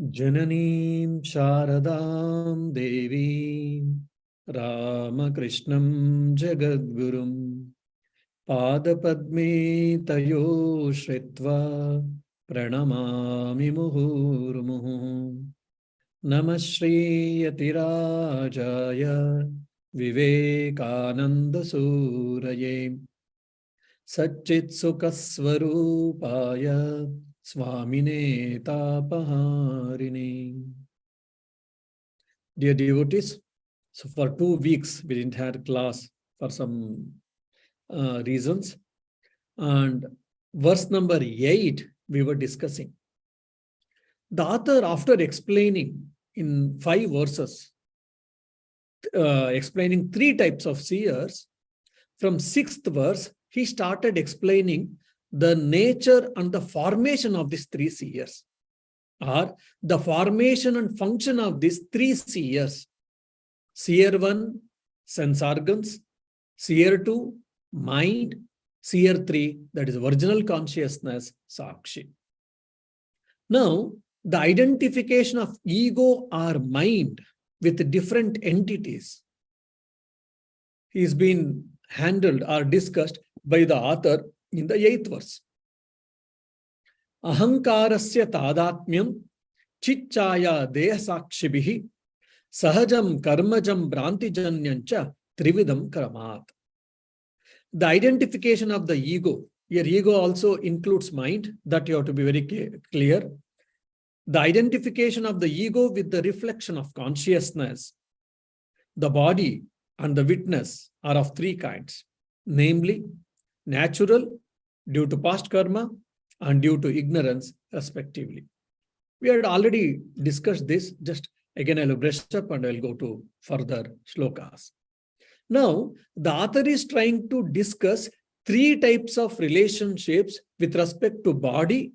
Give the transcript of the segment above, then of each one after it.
Jananim Sharadam Devim Ramakrishnam Jagadgurum Padapadme Tayo Shritva Pranamami Muhurmuhu Namah Shri Yatirajaya Vivekananda Suraye Satchit Sukaswarupaya Swamine Tapaharini. Dear devotees, so for 2 weeks we didn't have class for some reasons, and verse number 8 we were discussing. The author, after explaining in 5 verses, explaining 3 types of seers, from 6th verse he started explaining the nature and the formation of these 3 seers, or the formation and function of these 3 seers. Seer 1, sense organs; seer 2, mind; seer 3, that is original consciousness, Sakshi. Now, the identification of ego or mind with different entities is being handled or discussed by the author in the 8th verse. Ahankarasya tadatmyam chichaya dehasakshibihi sahajam karmajam brantijanyancha trividam karamat. The identification of the ego, your ego also includes mind, that you have to be very clear. The identification of the ego with the reflection of consciousness, the body and the witness are of 3 kinds, namely natural, due to past karma, and due to ignorance, respectively. We had already discussed this. Just again, I'll brush up and I'll go to further shlokas. Now, the author is trying to discuss 3 types of relationships with respect to body,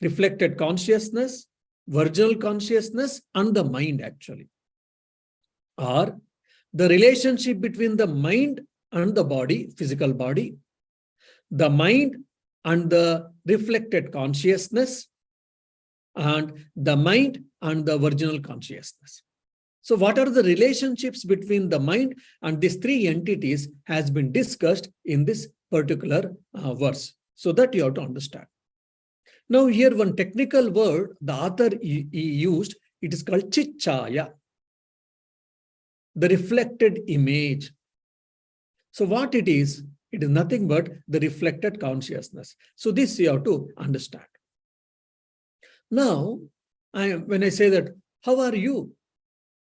reflected consciousness, virginal consciousness, and the mind actually. Or the relationship between the mind and the body, physical body, the mind and the reflected consciousness, and the mind and the virginal consciousness. So what are the relationships between the mind and these 3 entities has been discussed in this particular verse, so that you have to understand. Now here one technical word the author he used, it is called chichaya, the reflected image. So what it is nothing but the reflected consciousness. So this you have to understand. Now, when I say that, how are you?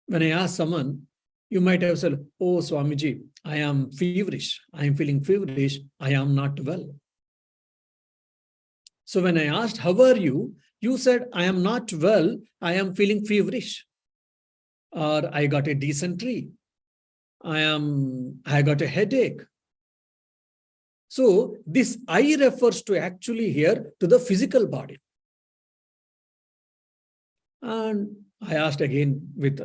When I ask someone, you might have said, oh Swamiji, I am feverish. I am feeling feverish. I am not well. So when I asked, how are you? You said, I am not well. I am feeling feverish. Or I got a dysentery. I got a headache. So this I refers to actually here to the physical body. And I asked again with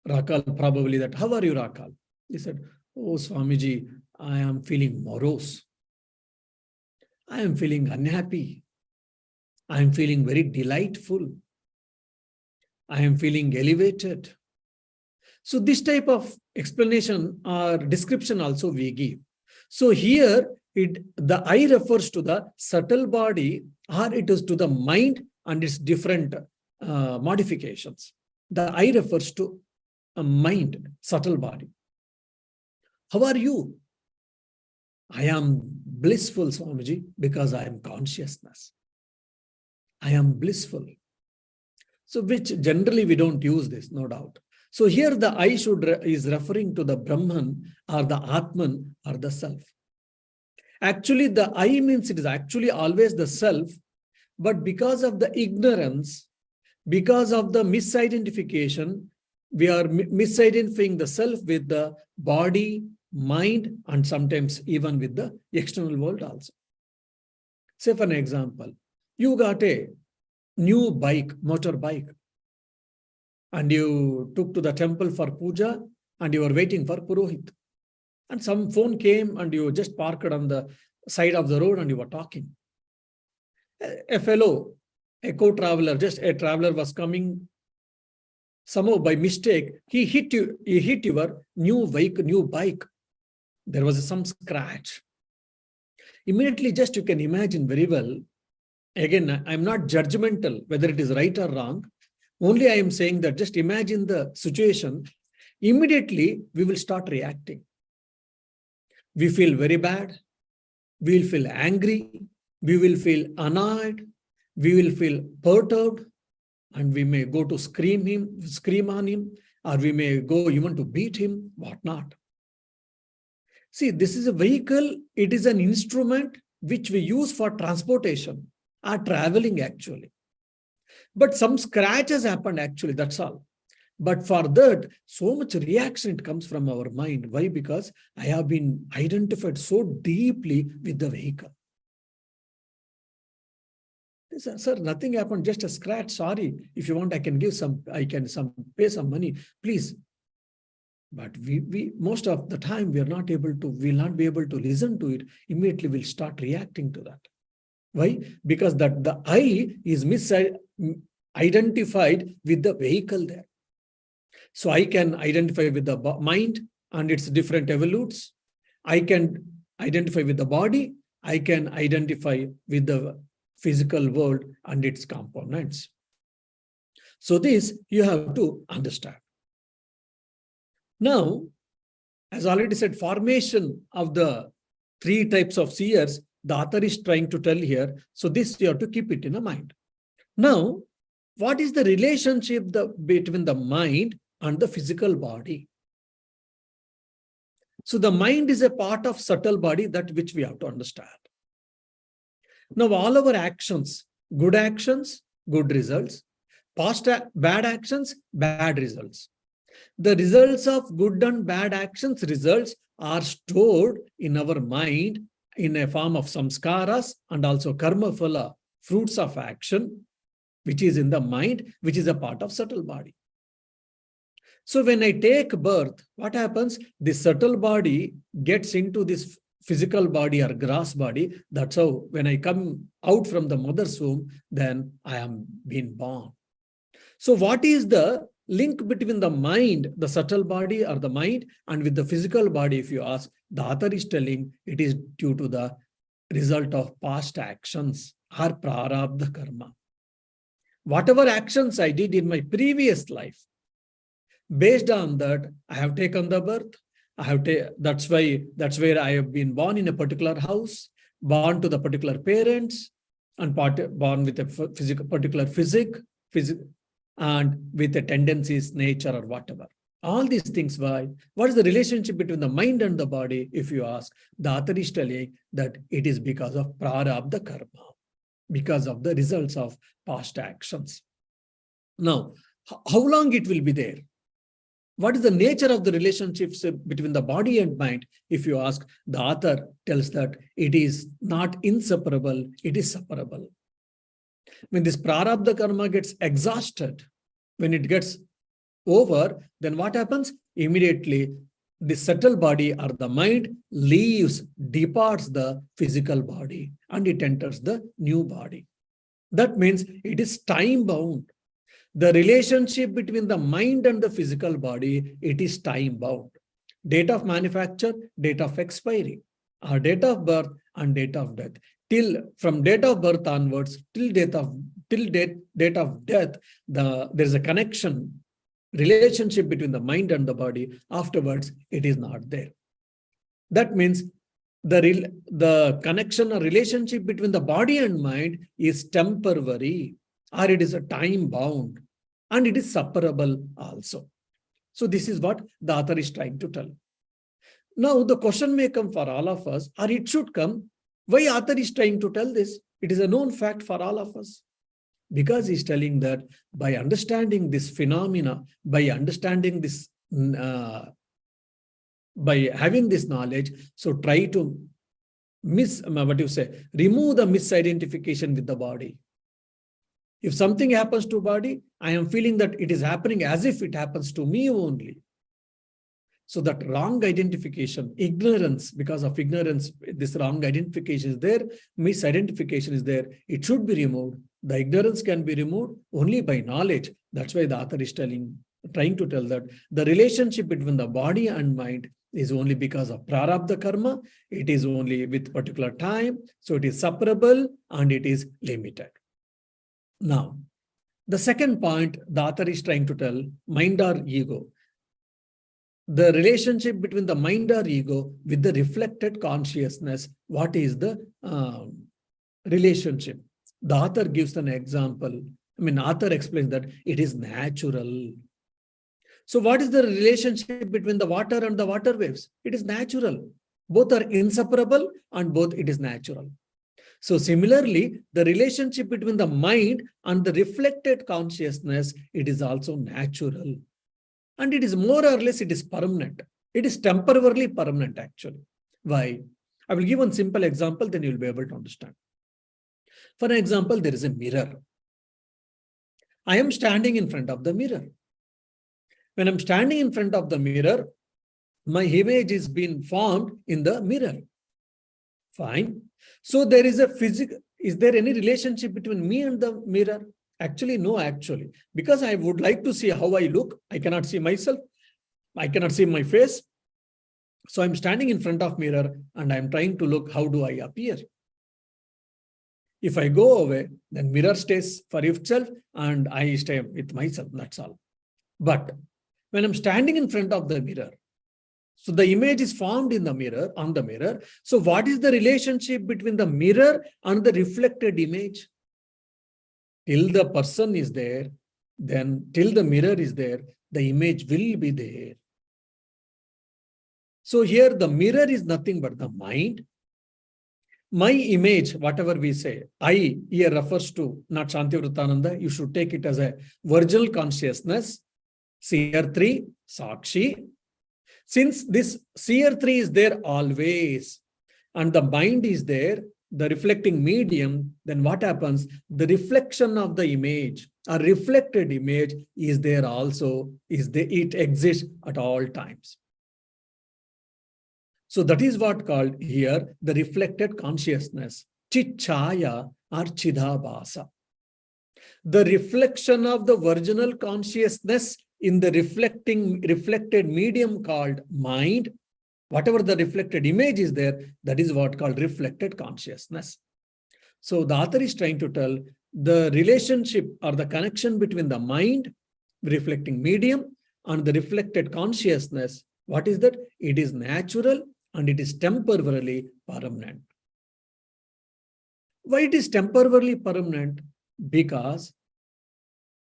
Rakal probably that, how are you, Rakal? He said, oh Swamiji, I am feeling morose. I am feeling unhappy. I am feeling very delightful. I am feeling elevated. So this type of explanation or description also we give. So here the I refers to the subtle body, or it is to the mind and its different modifications. The I refers to a mind, subtle body. How are you? I am blissful, Swamiji, because I am consciousness. I am blissful. So which generally we don't use this, no doubt. So here the I is referring to the Brahman or the Atman or the self. Actually, the I means it is actually always the self, but because of the ignorance, because of the misidentification, we are misidentifying the self with the body, mind, and sometimes even with the external world also. Say for an example, you got a new bike, motorbike, and you took to the temple for puja and you were waiting for Purohit. And some phone came and you just parked on the side of the road and you were talking. A fellow a co-traveler, just a traveler was coming, somehow by mistake, he hit your new bike. There was some scratch. Immediately, just you can imagine very well. Again, I'm not judgmental whether it is right or wrong. Only I am saying that just imagine the situation. Immediately, we will start reacting. We feel very bad. We will feel angry. We will feel annoyed. We will feel perturbed. And we may go to scream on him, or we may go even to beat him, whatnot. See, this is a vehicle. It is an instrument which we use for transportation or traveling actually. But some scratches happened actually, that's all. But for that, so much reaction it comes from our mind. Why? Because I have been identified so deeply with the vehicle. Sir, nothing happened, just a scratch. Sorry. If you want, I can give some, pay some money, please. But we most of the time we'll not be able to listen to it. Immediately we'll start reacting to that. Why? Because the I is misidentified with the vehicle there. So I can identify with the mind and its different evolutes. I can identify with the body. I can identify with the physical world and its components. So this you have to understand. Now, as already said, formation of the three types of seers, the author is trying to tell here. So this you have to keep it in a mind. Now, what is the relationship between the mind and the physical body? So the mind is a part of subtle body, that which we have to understand. Now, all our actions, good results, bad actions, bad results. The results of good and bad actions results are stored in our mind in a form of samskaras and also karma phala, fruits of action, which is in the mind, which is a part of subtle body. So when I take birth, what happens? The subtle body gets into this physical body or gross body. That's how when I come out from the mother's womb, then I am being born. So what is the link between the mind, the subtle body or the mind, and with the physical body? If you ask, the author is telling it is due to the result of past actions or prarabdha karma. Whatever actions I did in my previous life, based on that, I have taken the birth. That's where I have been born in a particular house, born to the particular parents, and born with a particular physique, and with the tendencies, nature, or whatever. All these things, why? What is the relationship between the mind and the body? If you ask, the author is telling that it is because of prarabdha karma, because of the results of past actions. Now, how long it will be there? What is the nature of the relationships between the body and mind? If you ask, the author tells that it is not inseparable, it is separable. When this prarabdha karma gets exhausted, when it gets over, then what happens? Immediately, the subtle body or the mind departs the physical body, and it enters the new body. That means it is time bound. The relationship between the mind and the physical body, it is time bound. Date of manufacture, date of expiry, or date of birth and date of death. From date of birth onwards till date of death, there is a connection, relationship between the mind and the body. Afterwards, it is not there. That means the connection or relationship between the body and mind is temporary, or it is a time bound, and it is separable also. So this is what the author is trying to tell. Now the question may come for all of us, or it should come, why author is trying to tell this? It is a known fact for all of us. Because he's telling that by understanding this phenomena, by understanding this, by having this knowledge, so try to remove the misidentification with the body. If something happens to body, I am feeling that it is happening as if it happens to me only. So that wrong identification, ignorance, because of ignorance, this wrong identification is there, misidentification is there. It should be removed. The ignorance can be removed only by knowledge. That's why the author is trying to tell that the relationship between the body and mind is only because of prarabdha karma. It is only with particular time. So it is separable and it is limited. Now, the second point the author is trying to tell, mind or ego. The relationship between the mind or ego with the reflected consciousness. What is the relationship? The author gives an example. Author explains that it is natural. So what is the relationship between the water and the water waves? It is natural. Both are inseparable and both it is natural. So similarly, the relationship between the mind and the reflected consciousness, it is also natural. And it is more or less, it is permanent. It is temporarily permanent actually. Why? I will give one simple example, then you will be able to understand. For example, there is a mirror. I am standing in front of the mirror. When I'm standing in front of the mirror, my image is being formed in the mirror. Fine. So there is a physical, is there any relationship between me and the mirror? Actually, no, actually. Because I would like to see how I look. I cannot see myself. I cannot see my face. So I'm standing in front of mirror and I'm trying to look, how do I appear? If I go away, then mirror stays for itself and I stay with myself. That's all. But when I'm standing in front of the mirror, so the image is formed in the mirror, on the mirror. So what is the relationship between the mirror and the reflected image? Till the person is there, then till the mirror is there, the image will be there. So here the mirror is nothing but the mind. My image, whatever we say, I here refers to not Shantivratananda. You should take it as a virginal consciousness. Seer 3, Sakshi. Since this seer 3 is there always, and the mind is there, the reflecting medium, then what happens? The reflection of the image, a reflected image is there also, it exists at all times. So that is what called here the reflected consciousness, Chichaya or Chidabhasa. The reflection of the virginal consciousness in the reflected medium called mind, whatever the reflected image is there, that is what called reflected consciousness. So the author is trying to tell the relationship or the connection between the mind, reflecting medium, and the reflected consciousness. What is that? It is natural and it is temporarily permanent. Why it is temporarily permanent? Because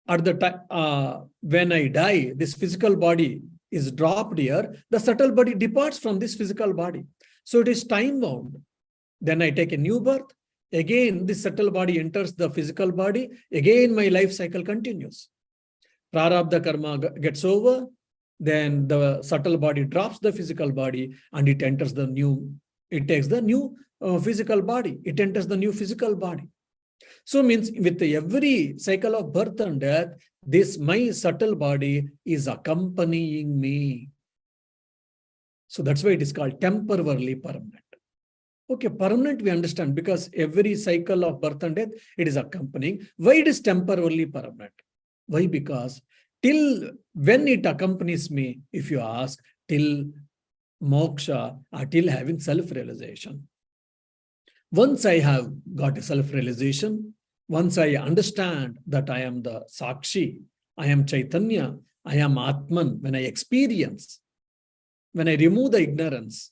at the time when I die, this physical body is dropped here, the subtle body departs from this physical body. So it is time bound. Then I take a new birth. Again, this subtle body enters the physical body. Again, my life cycle continues. Prarabdha karma gets over. Then the subtle body drops the physical body and it enters the new, it takes the new physical body. It enters the new physical body. So means with every cycle of birth and death, this my subtle body is accompanying me. So that's why it is called temporarily permanent. Okay, permanent we understand because every cycle of birth and death, it is accompanying. Why it is temporarily permanent? Why? Because till when it accompanies me, if you ask, till moksha or till having self-realization. Once I have got a self-realization, once I understand that I am the Sakshi, I am Chaitanya, I am Atman, when I experience, when I remove the ignorance,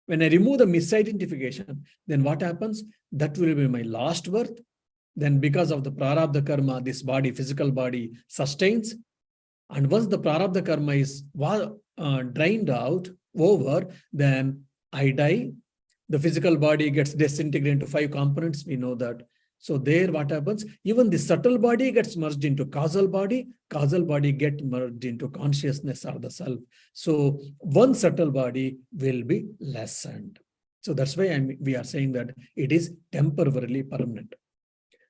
when I remove the misidentification, then what happens? That will be my last birth. Then because of the prarabdha karma, this body, physical body sustains. And once the prarabdha karma is drained out, over, then I die. The physical body gets disintegrated into 5 components. We know that. So there what happens? Even the subtle body gets merged into causal body get merged into consciousness or the self. So one subtle body will be lessened. So that's why we are saying that it is temporarily permanent.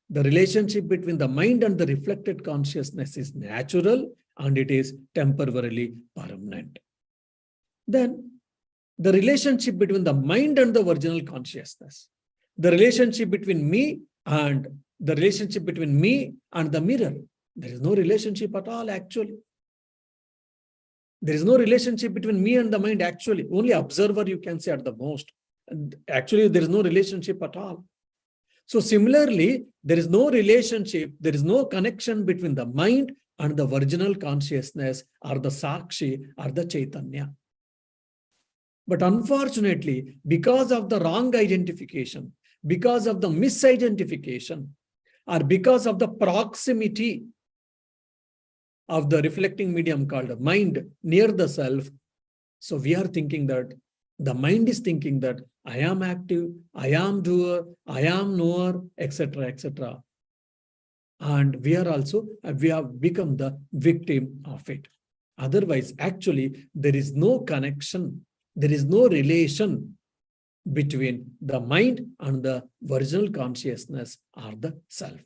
The relationship between the mind and the reflected consciousness is natural and it is temporarily permanent. then the relationship between the mind and the original consciousness, the relationship between me and the relationship between me and the mirror, there is no relationship at all actually. There is no relationship between me and the mind actually. Only observer you can say at the most. Actually, there is no relationship at all. So similarly, there is no relationship, there is no connection between the mind and the original consciousness or the Sakshi or the Chaitanya. But unfortunately, because of the wrong identification, because of the misidentification, or because of the proximity of the reflecting medium called mind near the self, so we are thinking that the mind is thinking that I am active, I am doer, I am knower, etc., etc. And we have become the victim of it. Otherwise, actually, there is no connection, there is no relation between the mind and the original consciousness or the self.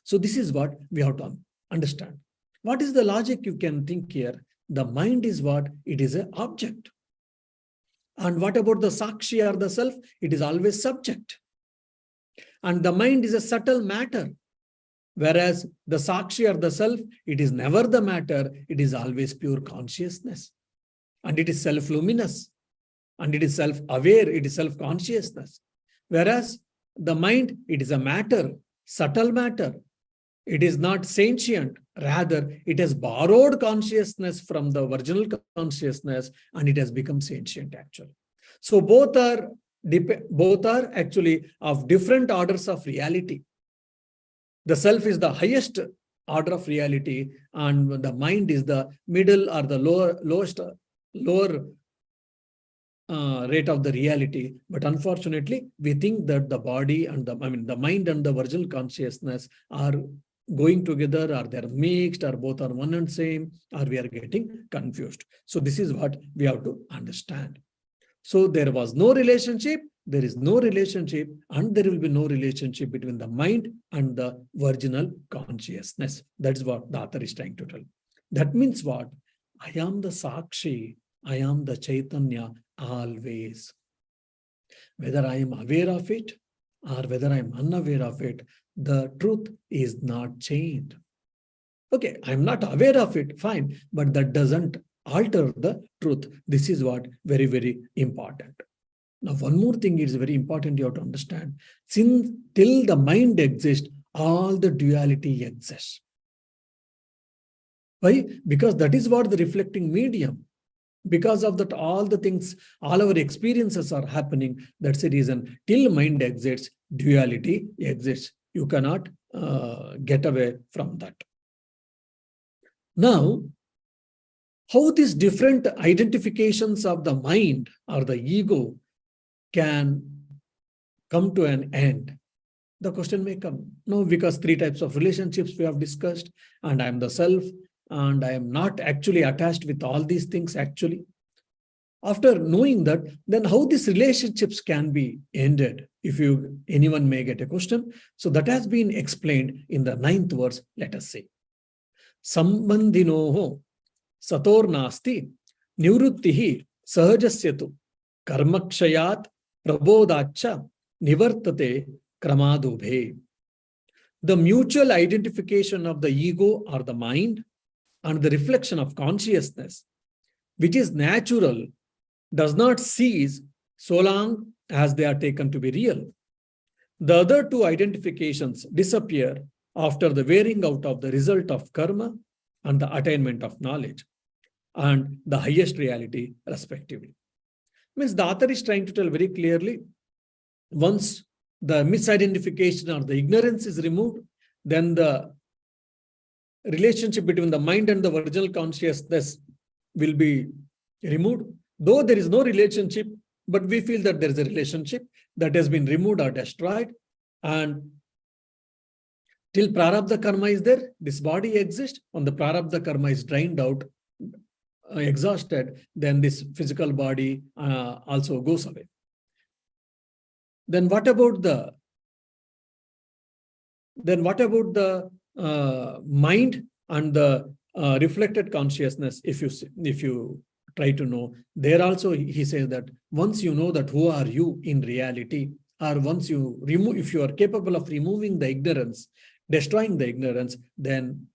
So this is what we have to understand. What is the logic you can think here? The mind is what? It is an object. And what about the Sakshi or the self? It is always subject. And the mind is a subtle matter. Whereas the Sakshi or the self, it is never the matter. It is always pure consciousness. And it is self-luminous. And it is self-aware. It is self-consciousness. Whereas the mind, it is a matter, subtle matter. It is not sentient. Rather, it has borrowed consciousness from the original consciousness and it has become sentient actually. So both are actually of different orders of reality. The self is the highest order of reality and the mind is the middle or the lower rate of the reality. But unfortunately, we think that the body and the mind and the original consciousness are going together, or they're mixed, or both are one and same, or we are getting confused. So this is what we have to understand. So there was no relationship, there is no relationship, and there will be no relationship between the mind and the original consciousness. That's what the author is trying to tell. That means what? I am the Sakshi, I am the Chaitanya always. Whether I am aware of it or whether I am unaware of it, the truth is not changed. Okay, I'm not aware of it, fine, but that doesn't alter the truth. This is what very, very important. Now, one more thing is very important you have to understand. Since till the mind exists, all the duality exists. Why? Because that is what the reflecting medium. Because of that, all the things, all our experiences are happening. That's the reason. Till mind exists, duality exists. You cannot get away from that. Now, how these different identifications of the mind or the ego can come to an end? The question may come. No, because 3 types of relationships we have discussed, and I am the self, and I am not actually attached with all these things actually. After knowing that, then how these relationships can be ended? If anyone may get a question. So that has been explained in the 9th verse. Let us see. Sambandhinoho sator nasti nivrittihi sahajasyatu karmakshayat prabodhacha nivartate kramadubhe. The mutual identification of the ego or the mind and the reflection of consciousness, which is natural, does not cease so long as they are taken to be real. The other 2 identifications disappear after the wearing out of the result of karma and the attainment of knowledge and the highest reality respectively. Means the author is trying to tell very clearly, once the misidentification or the ignorance is removed, then the relationship between the mind and the original consciousness will be removed. Though there is no relationship, but we feel that there is a relationship that has been removed or destroyed. And till prarabdha karma is there, this body exists. When the prarabdha karma is drained out, exhausted, then this physical body also goes away. Then what about the mind and the reflected consciousness? If you try to know. There also he says that once you know that who are you in reality, or once you remove, if you are capable of removing the ignorance, destroying the ignorance, then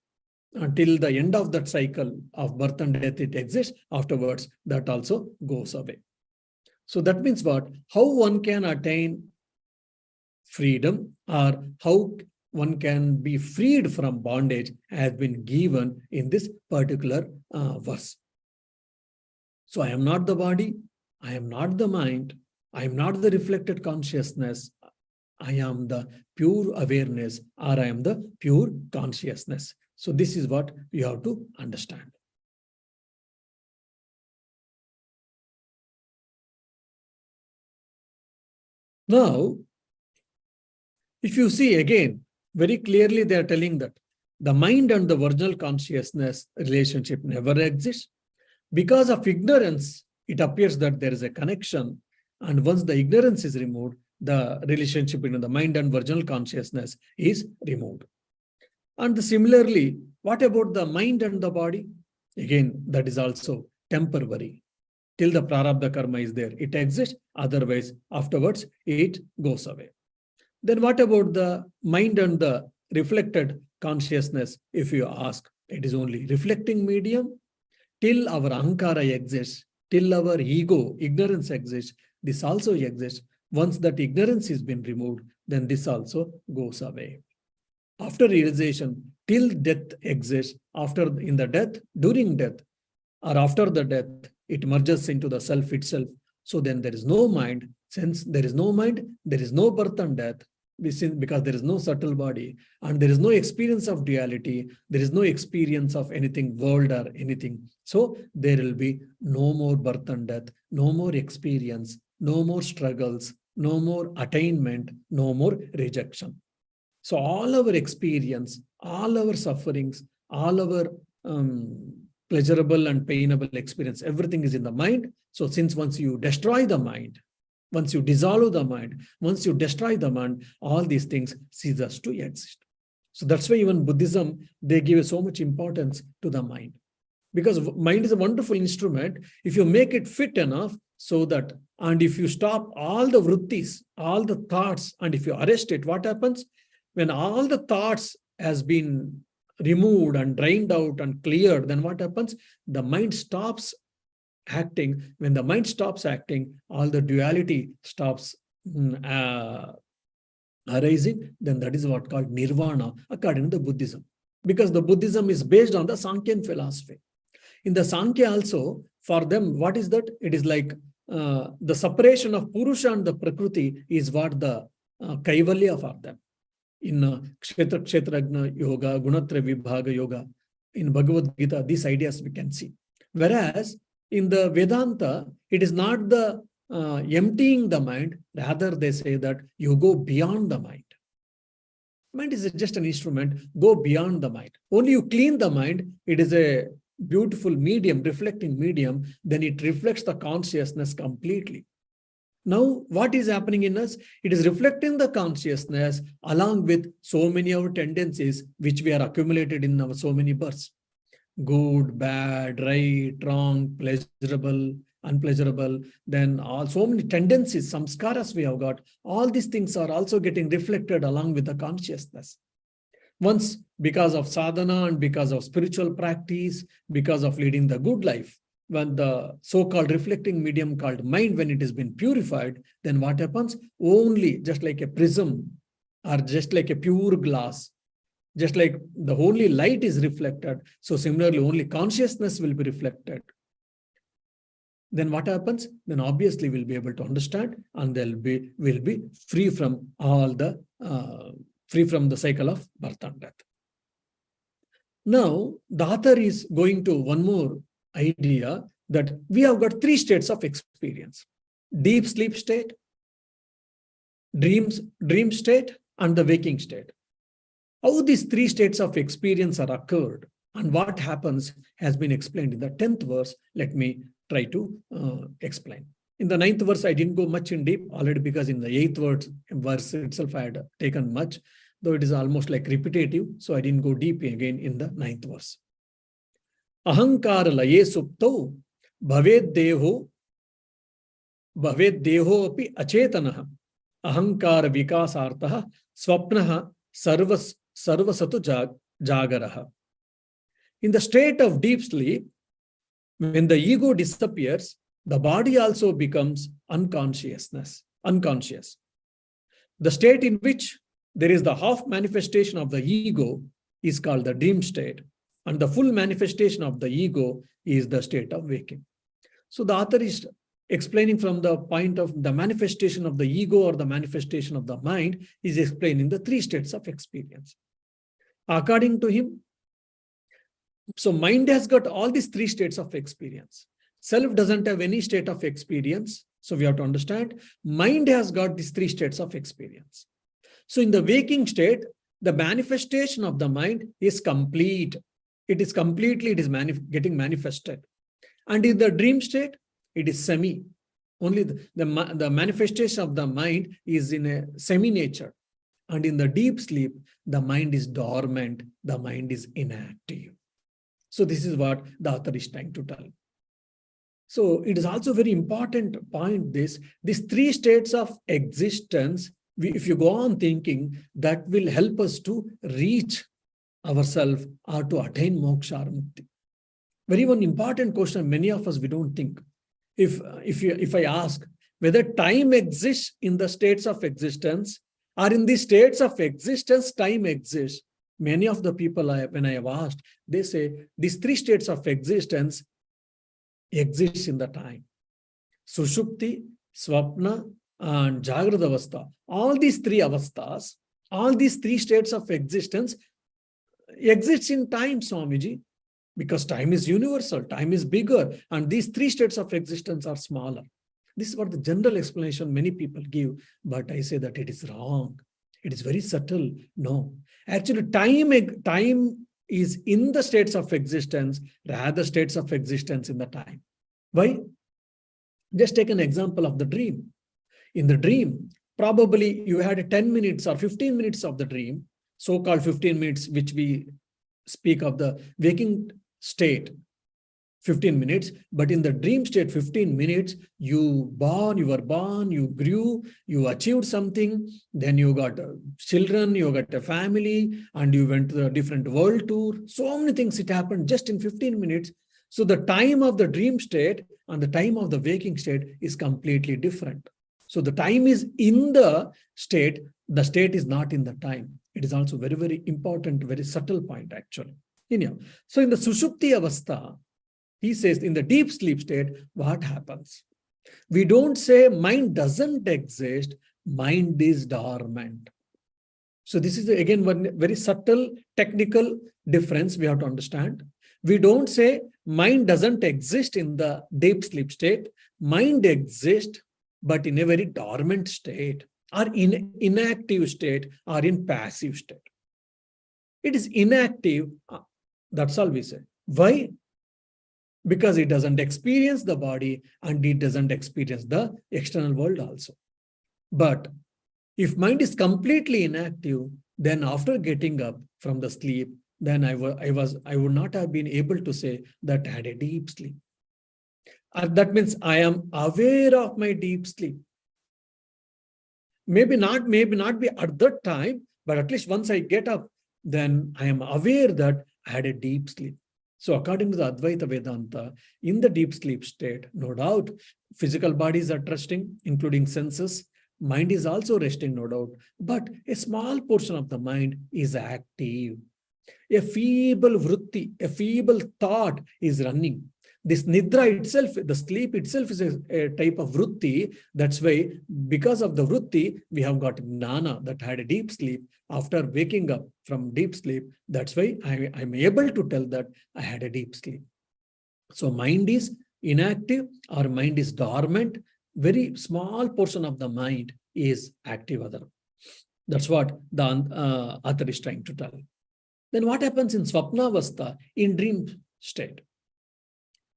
until the end of that cycle of birth and death, it exists. Afterwards, that also goes away. So that means what? How one can attain freedom, or how one can be freed from bondage, has been given in this particular verse. So I am not the body, I am not the mind, I am not the reflected consciousness, I am the pure awareness, or I am the pure consciousness. So this is what you have to understand. Now, if you see again, very clearly they are telling that the mind and the original consciousness relationship never exists. Because of ignorance, it appears that there is a connection. And once the ignorance is removed, the relationship between the mind and original consciousness is removed. And similarly, what about the mind and the body? Again, that is also temporary. Till the prarabdha karma is there, it exists. Otherwise, afterwards, it goes away. Then what about the mind and the reflected consciousness? If you ask, it is only reflecting medium. Till our ahankara exists, till our ego, ignorance exists, this also exists. Once that ignorance has been removed, then this also goes away. After realization, till death exists, after in the death, during death, or after the death, it merges into the self itself. So then there is no mind. Since there is no mind, there is no birth and death, because there is no subtle body, and there is no experience of duality, there is no experience of anything world or anything. So there will be no more birth and death, no more experience, no more struggles, no more attainment, no more rejection. So all our experience, all our sufferings, all our pleasurable and painable experience, everything is in the mind. So since once you destroy the mind, once you dissolve the mind, once you destroy the mind, all these things ceases to exist. So that's why even Buddhism, they give so much importance to the mind. Because mind is a wonderful instrument. If you make it fit enough, so that, and if you stop all the vrittis, all the thoughts, and if you arrest it, what happens? When all the thoughts has been removed and drained out and cleared, then what happens? The mind stops acting. When the mind stops acting, all the duality stops arising. Then that is what called nirvana according to the Buddhism. Because the Buddhism is based on the Sankhyan philosophy. In the Sankhya also, for them, what is that? It is like the separation of Purusha and the Prakriti is what the Kaivalya for them. In Kshetra Kshetragna Yoga, Gunatraya Vibhaga Yoga, in Bhagavad Gita, these ideas we can see. Whereas in the Vedanta, it is not the emptying the mind, rather they say that you go beyond the mind. Mind is just an instrument, go beyond the mind. Only you clean the mind, it is a beautiful medium, reflecting medium, then it reflects the consciousness completely. Now, what is happening in us? It is reflecting the consciousness along with so many of our tendencies which we are accumulated in our so many births. Good, bad, right, wrong, pleasurable, unpleasurable, then all so many tendencies, samskaras we have got. All these things are also getting reflected along with the consciousness. Once, because of sadhana and because of spiritual practice, because of leading the good life, when the so-called reflecting medium called mind, when it has been purified, then what happens? Only just like a prism or just like a pure glass, just like the only light is reflected, so similarly only consciousness will be reflected. Then what happens? Then obviously we'll be able to understand, and we'll be free from all the free from the cycle of birth and death. Now the author is going to one more idea, that we have got three states of experience: deep sleep state, dream state, and the waking state. How these three states of experience are occurred and what happens has been explained in the 10th verse. Let me try to explain. In the 9th verse, I didn't go much in deep already, because in the 8th verse itself, I had taken much, though it is almost like repetitive. So I didn't go deep again in the 9th verse. Ahankara laye supto bhaved deho api achetanaha ahankara vikasartha swapnaha sarvasatu jagaraha. In the state of deep sleep, when the ego disappears, the body also becomes unconscious. The state in which there is the half manifestation of the ego is called the dream state, and the full manifestation of the ego is the state of waking. So the author is explaining from the point of the manifestation of the ego or the manifestation of the mind, is explaining the three states of experience. According to him, so mind has got all these three states of experience. Self doesn't have any state of experience. So we have to understand, mind has got these three states of experience. So in the waking state, the manifestation of the mind is complete. It is getting manifested. And in the dream state, it is semi. Only the manifestation of the mind is in a semi-nature. And in the deep sleep, the mind is dormant, the mind is inactive. So this is what the author is trying to tell. So it is also very important point, these three states of existence, if you go on thinking, that will help us to reach ourselves or to attain moksha or mukti. Very one important question, many of us, we don't think. If I ask whether time exists in the states of existence, or in the states of existence time exists, many of the people, when I have asked, they say these three states of existence exist in the time. Sushupti, Swapna, and Jagrada Avastha. All these three avasthas, all these three states of existence exists in time, Swamiji, because time is universal, time is bigger, and these three states of existence are smaller. This is what the general explanation many people give, but I say that it is wrong. It is very subtle. No. Actually, time is in the states of existence, rather states of existence in the time. Why? Just take an example of the dream. In the dream, probably you had 10 minutes or 15 minutes of the dream, so-called 15 minutes, which we speak of the waking state, 15 minutes, but in the dream state, 15 minutes, you were born, you grew, you achieved something, then you got children, you got a family, and you went to the different world tour. So many things, it happened just in 15 minutes. So the time of the dream state and the time of the waking state is completely different. So the time is in the state is not in the time. It is also very, very important, very subtle point actually. So in the Sushupti Avastha, he says in the deep sleep state, what happens? We don't say mind doesn't exist, mind is dormant. So this is again one very subtle technical difference we have to understand. We don't say mind doesn't exist in the deep sleep state. Mind exists, but in a very dormant state, or in inactive state, or in passive state. It is inactive, that's all we say. Why? Because it doesn't experience the body and it doesn't experience the external world also. But if mind is completely inactive, then after getting up from the sleep, then I would not have been able to say that I had a deep sleep. That means I am aware of my deep sleep. Maybe not be at that time, but at least once I get up, then I am aware that I had a deep sleep. So according to the Advaita Vedanta, in the deep sleep state, no doubt, physical bodies are resting, including senses. Mind is also resting, no doubt. But a small portion of the mind is active. A feeble vritti, a feeble thought is running. This nidra itself, the sleep itself is a type of vritti. That's why, because of the vritti, we have got gnana, that had a deep sleep. After waking up from deep sleep, that's why I'm able to tell that I had a deep sleep. So mind is inactive or mind is dormant. Very small portion of the mind is active. That's what the author is trying to tell. Then what happens in Swapnavastha, in dream state?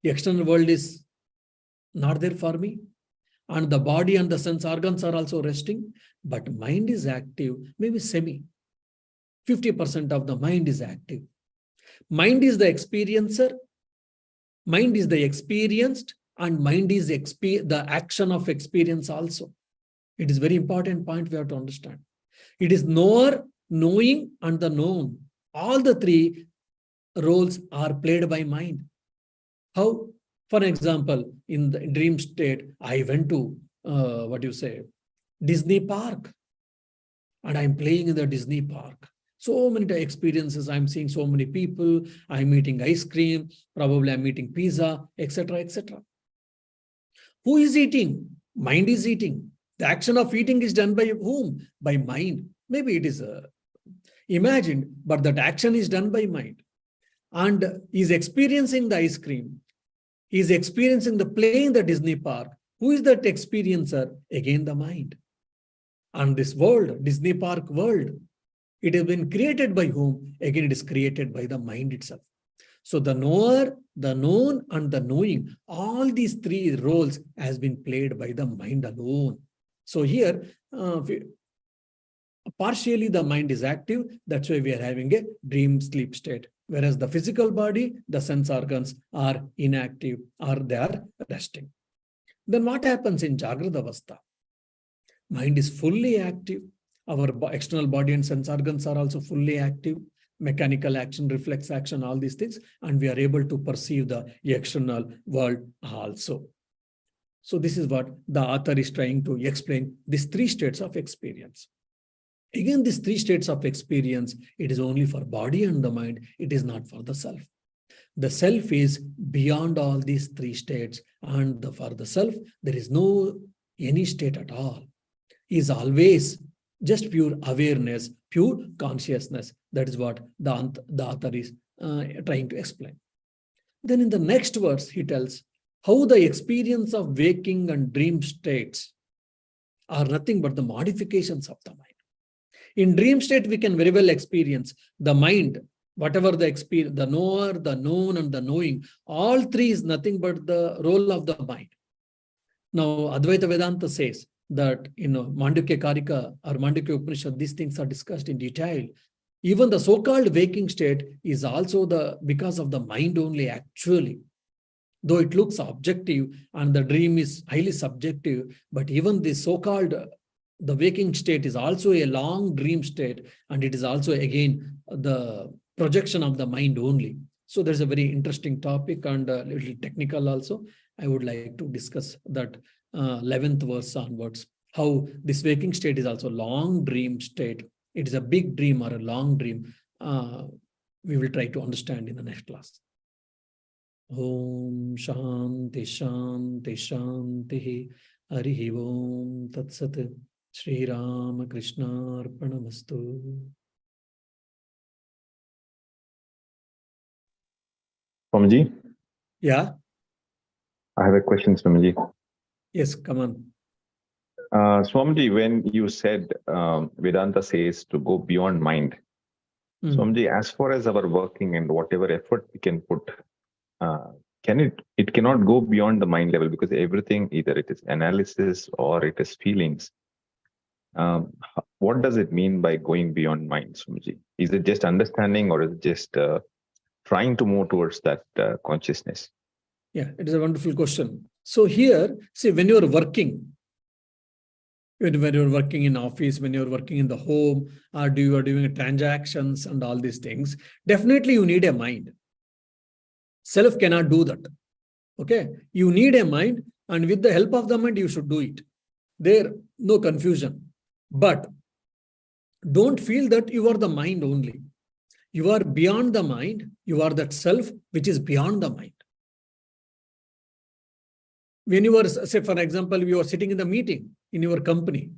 The external world is not there for me, and the body and the sense organs are also resting, but mind is active, maybe semi. 50% of the mind is active. Mind is the experiencer, Mind is the experienced, and mind is the action of experience also. It is very important point we have to understand. It is knower, knowing, and the known. All the three roles are played by mind. How? For example, in the dream state, I went to, Disney park. And I'm playing in the Disney park. So many experiences. I'm seeing so many people. I'm eating ice cream. Probably I'm eating pizza, etc., etc. Who is eating? Mind is eating. The action of eating is done by whom? By mind. Maybe it is imagined, but that action is done by mind. And he's experiencing the ice cream. He's experiencing the play in the Disney park. Who is that experiencer? Again, the mind. And this world, Disney park world, it has been created by whom? Again, it is created by the mind itself. So the knower, the known, and the knowing, all these three roles has been played by the mind alone. So here, partially the mind is active. That's why we are having a dream sleep state. Whereas the physical body, the sense organs are inactive or they are resting. Then what happens in Jagrata Avastha? Mind is fully active. Our external body and sense organs are also fully active. Mechanical action, reflex action, all these things. And we are able to perceive the external world also. So this is what the author is trying to explain, these three states of experience. Again, these three states of experience, it is only for body and the mind. It is not for the self. The self is beyond all these three states. And for the self, there is no any state at all. Is always just pure awareness, pure consciousness. That is what the author is trying to explain. Then in the next verse, he tells how the experience of waking and dream states are nothing but the modifications of the mind. In dream state, we can very well experience the mind, whatever the experience, the knower, the known, and the knowing. All three is nothing but the role of the mind. Now, Advaita Vedanta says that in Mandukya Karika or Mandukya Upanishad, these things are discussed in detail. Even the so-called waking state is also because of the mind only actually. Though it looks objective and the dream is highly subjective, but even the so-called the waking state is also a long dream state, and it is also again the projection of the mind only. So there's a very interesting topic and a little technical also. I would like to discuss that 11th verse onwards, how this waking state is also long dream state. It is a big dream or a long dream. We will try to understand in the next class. Om Shanti Shanti Shanti Harihi Om Tat Sat Shri Ramakrishna Arpanamastu. Swamiji? Yeah? I have a question, Swamiji. Yes, come on. Swamiji, when you said Vedanta says to go beyond mind, Swamiji, as far as our working and whatever effort we can put, it cannot go beyond the mind level, because everything, either it is analysis or it is feelings. What does it mean by going beyond mind, Swamiji? Is it just understanding, or is it just trying to move towards that consciousness? Yeah, it is a wonderful question. So here, see, when you're working, when you're working in office, when you're working in the home, or you are doing transactions and all these things, definitely you need a mind. Self cannot do that. Okay, you need a mind, and with the help of the mind, you should do it. There, no confusion. But don't feel that you are the mind only. You are beyond the mind. You are that self which is beyond the mind. When you are, say, for example, you are sitting in the meeting in your company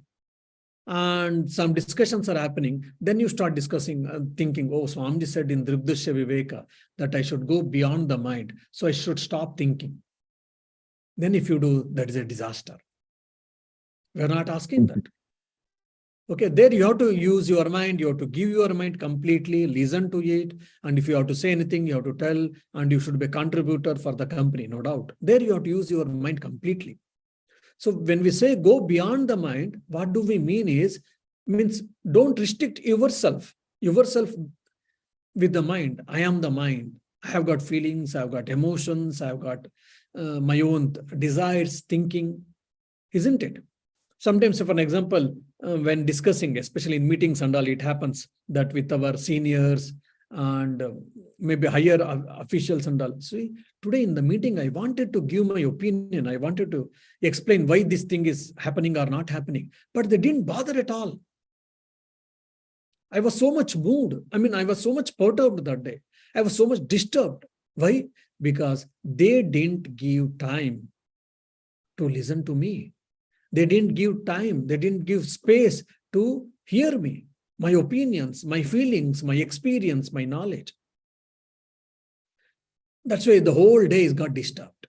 and some discussions are happening, then you start discussing, thinking, oh, Swamiji said in Drik Drishya Viveka that I should go beyond the mind. So I should stop thinking. Then if you do, that is a disaster. We are not asking that. Okay, there you have to use your mind, you have to give your mind completely, listen to it. And if you have to say anything, you have to tell, and you should be a contributor for the company, no doubt. There you have to use your mind completely. So when we say go beyond the mind, what do we mean means don't restrict yourself with the mind. I am the mind. I have got feelings, I've got emotions, I've got my own desires, thinking, isn't it? Sometimes, for an example, when discussing, especially in meetings and all, it happens that with our seniors and maybe higher officials and all. See, today in the meeting, I wanted to give my opinion. I wanted to explain why this thing is happening or not happening, but they didn't bother at all. I was so much moved. I was so much perturbed that day. I was so much disturbed. Why? Because they didn't give time to listen to me. They didn't give time. They didn't give space to hear me, my opinions, my feelings, my experience, my knowledge. That's why the whole day is got disturbed.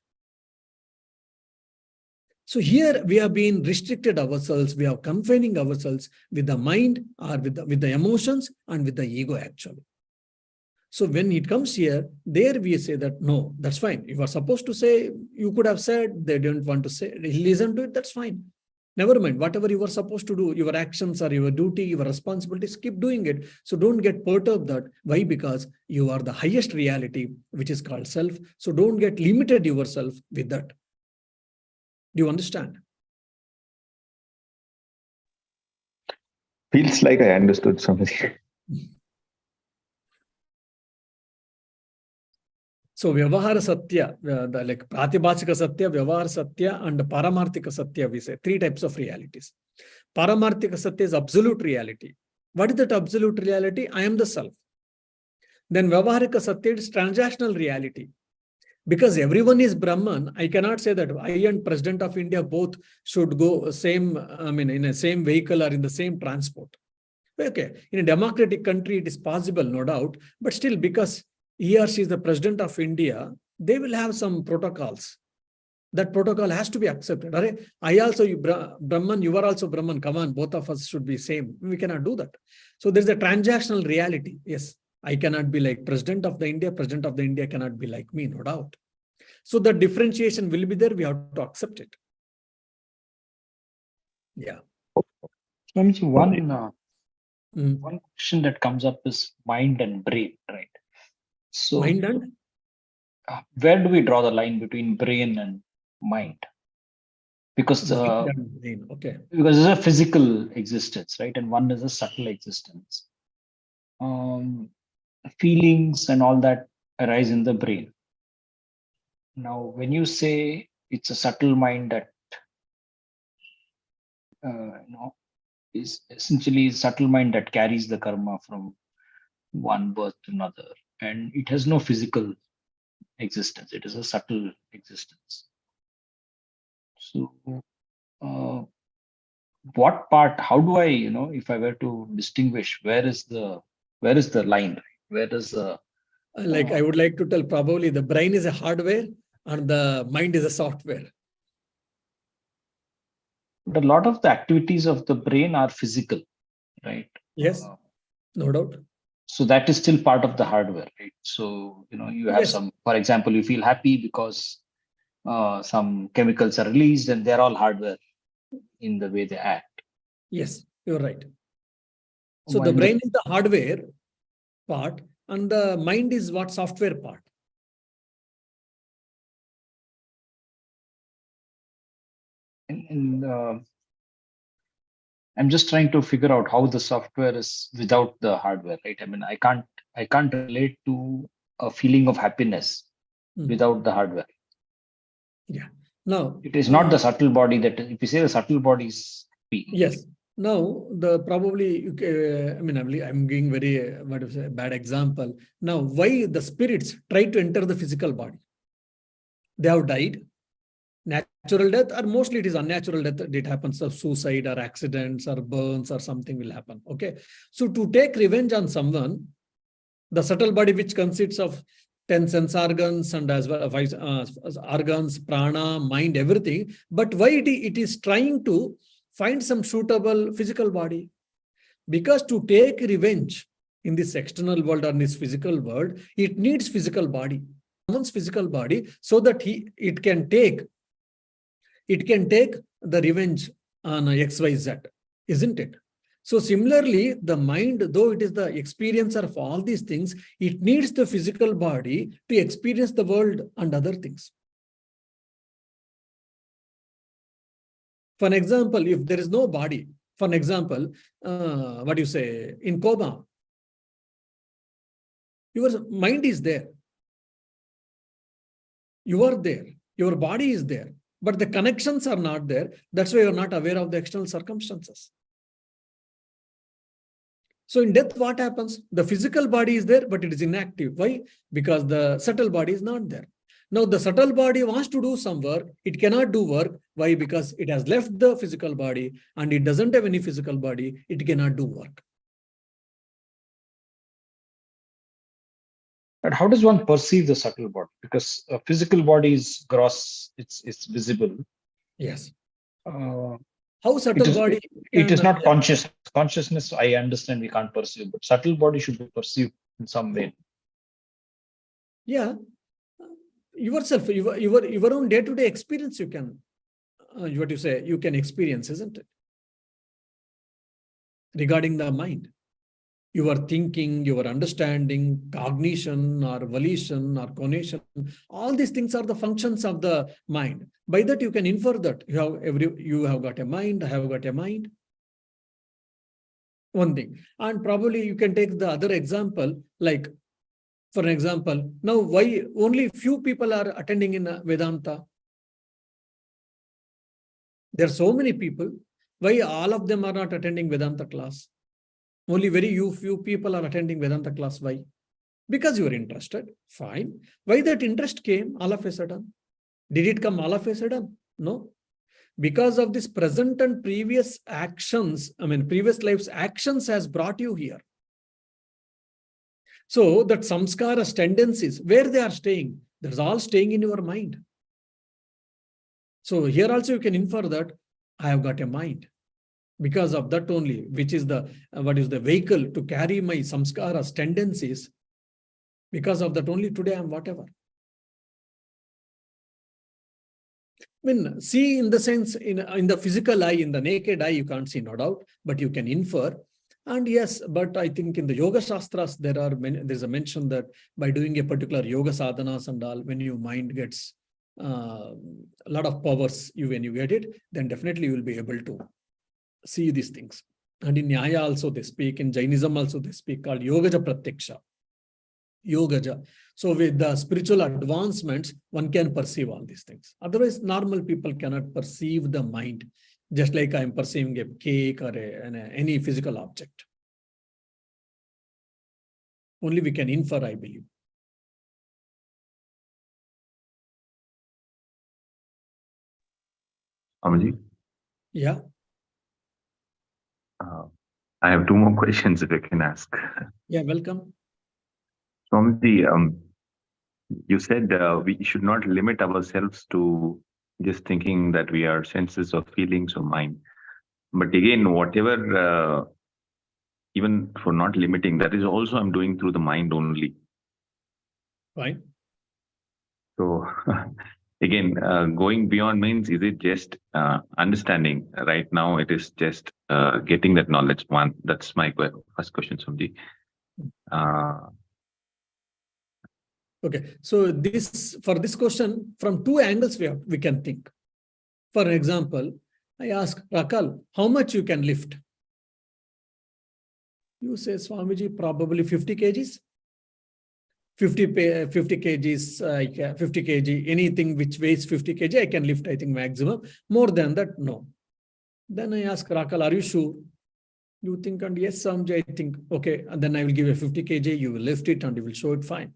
So here we have been restricted ourselves. We are confining ourselves with the mind or with the emotions and with the ego actually. So when it comes here, there we say that, no, that's fine. You are supposed to say, you could have said, they didn't want to say, listen to it, that's fine. Never mind, whatever you were supposed to do, your actions or your duty, your responsibilities, keep doing it. So don't get perturbed that. Why? Because you are the highest reality, which is called self. So don't get limited yourself with that. Do you understand? Feels like I understood something. So Vyavahara Satya, like Pratibhashika Satya, Vyavahara Satya, and Paramarthika Satya, we say 3 types of realities. Paramarthika Satya is absolute reality. What is that absolute reality? I am the self. Then Vyavaharika Satya is transactional reality. Because everyone is Brahman, I cannot say that I and President of India both should go same, in a same vehicle or in the same transport. Okay, in a democratic country, it is possible, no doubt, but still because he or she is the President of India, they will have some protocols. That protocol has to be accepted. I also, Brahman, you are also Brahman, come on, both of us should be same. We cannot do that. So there's a transactional reality. Yes, I cannot be like President of the India cannot be like me, no doubt. So the differentiation will be there, we have to accept it. Yeah. One question that comes up is mind and brain, right? So mind and? Where do we draw the line between brain and mind? Because okay. Because there's a physical existence, right? And one is a subtle existence. Feelings and all that arise in the brain. Now, when you say it's a subtle mind that is essentially a subtle mind that carries the karma from one birth to another, and it has no physical existence. It is a subtle existence. So, what part? How do I, if I were to distinguish, where is the line? Where does the I would like to tell, probably the brain is a hardware and the mind is a software. But a lot of the activities of the brain are physical, right? Yes, no doubt. So that is still part of the hardware, right? So, you have some, for example, you feel happy because some chemicals are released, and they're all hardware in the way they act. Yes, you're right. So the brain is the hardware part and the mind is what? Software part. And I'm just trying to figure out how the software is without the hardware, right? I can't relate to a feeling of happiness without the hardware. Yeah. Now it is not the subtle body that, if you say the subtle body is happy. Yes. Now the probably I'm giving very bad example. Now, why the spirits try to enter the physical body? They have died. Natural death, or mostly it is unnatural death. It happens of suicide or accidents or burns or something will happen. Okay. So to take revenge on someone, the subtle body, which consists of 10 sense organs and as well organs, prana, mind, everything. But why it is trying to find some suitable physical body? Because to take revenge in this external world or in this physical world, it needs physical body, someone's physical body, so that it can take the revenge on XYZ, isn't it? So similarly, the mind, though it is the experiencer of all these things, it needs the physical body to experience the world and other things. For an example, if there is no body, for an example, what do you say, in coma, your mind is there. You are there. Your body is there. But the connections are not there. That's why you're not aware of the external circumstances. So in death, what happens? The physical body is there, but it is inactive. Why? Because the subtle body is not there. Now, the subtle body wants to do some work. It cannot do work. Why? Because it has left the physical body and it doesn't have any physical body. It cannot do work. But how does one perceive the subtle body? Because a physical body is gross, it's visible. Yes. How subtle body? It is not conscious. Consciousness, I understand we can't perceive, but subtle body should be perceived in some way. Yeah. Yourself, your own day-to-day experience, you can, what you say, you can experience, isn't it? Regarding the mind. Your thinking, your understanding, cognition or volition or conation, all these things are the functions of the mind. By that you can infer that you have got a mind, I have got a mind. One thing. And probably you can take the other example, like, for an example, now why only few people are attending in Vedanta? There are so many people. Why all of them are not attending Vedanta class? Only very few people are attending Vedanta class. Why? Because you are interested. Fine. Why that interest came all of a sudden? Did it come all of a sudden? No. Because of this present and previous actions, previous life's actions has brought you here. So that samskaras, tendencies, where they are staying, that's all staying in your mind. So here also you can infer that I have got a mind. Because of that only, which is the vehicle to carry my samskaras, tendencies. Because of that only today I am whatever. See in the sense, in the physical eye, in the naked eye, you can't see, no doubt, but you can infer. And yes, but I think in the Yoga Shastras, there's a mention that by doing a particular yoga sadhanas and all, when your mind gets a lot of powers, when you get it, then definitely you will be able to see these things. And in Nyaya also they speak, in Jainism also they speak, called Yogaja Pratyaksha. Yogaja. So with the spiritual advancements, one can perceive all these things. Otherwise, normal people cannot perceive the mind, just like I'm perceiving a cake or any physical object. Only we can infer, I believe. Amaji? Yeah. I have two more questions if I can ask. Yeah, welcome. Swamiji, you said we should not limit ourselves to just thinking that we are senses or feelings or mind. But again, whatever, even for not limiting, that is also I'm doing through the mind only. Right. So again, going beyond means, is it just understanding? Right now, it is just getting that knowledge. One, that's my first question, Swamiji. Okay, so for this question, from two angles we can think. For example, I ask Rakal, how much you can lift? You say, Swamiji, probably 50 kgs. 50 kgs, 50 kg, anything which weighs 50 kg, I can lift, I think, maximum. More than that, no. Then I ask Rakal, are you sure? You think, and yes, Swamiji, I think, okay, and then I will give you 50 kg, you will lift it and you will show it fine.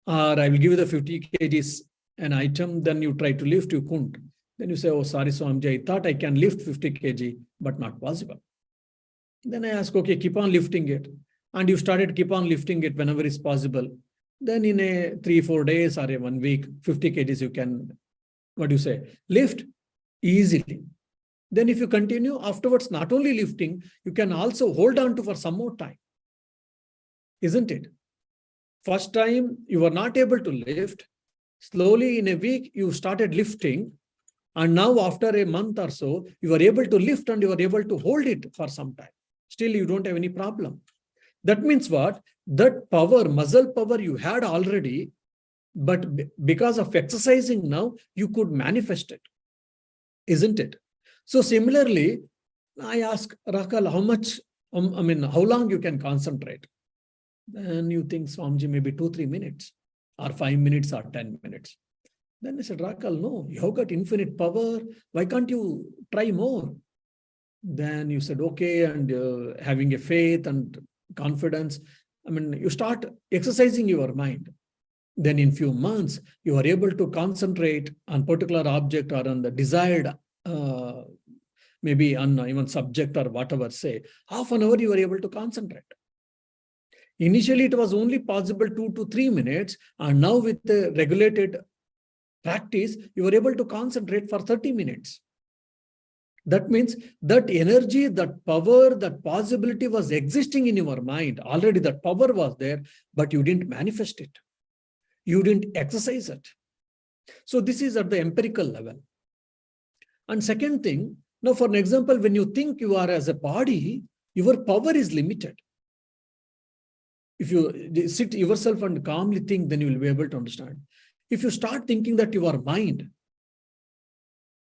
Or I will give you the 50 kgs an item, then you try to lift, you couldn't. Then you say, oh, sorry, Swamiji, I thought I can lift 50 kg, but not possible. Then I ask, okay, keep on lifting it. And you started keep on lifting it whenever is possible. Then in a 3-4 days or a 1 week, 50 kgs you can, lift easily. Then if you continue afterwards, not only lifting, you can also hold on to for some more time. Isn't it? First time you were not able to lift. Slowly in a week, you started lifting. And now after a month or so, you are able to lift and you are able to hold it for some time. Still, you don't have any problem. That means what? That power, muscle power you had already, but because of exercising now, you could manifest it. Isn't it? So similarly, I ask Rakal, how much, how long you can concentrate? Then you think, Swamiji, maybe 2-3 minutes, or 5 minutes, or 10 minutes. Then I said, Rakal, no, you have got infinite power. Why can't you try more? Then you said, okay, and having a faith and confidence. You start exercising your mind. Then in few months, you are able to concentrate on particular object or on the desired, maybe on even subject or whatever, say, half an hour you are able to concentrate. Initially, it was only possible 2 to 3 minutes, and now with the regulated practice, you are able to concentrate for 30 minutes. That means that energy, that power, that possibility was existing in your mind. Already that power was there, but you didn't manifest it. You didn't exercise it. So this is at the empirical level. And second thing, now for an example, when you think you are as a body, your power is limited. If you sit yourself and calmly think, then you will be able to understand. If you start thinking that you are mind,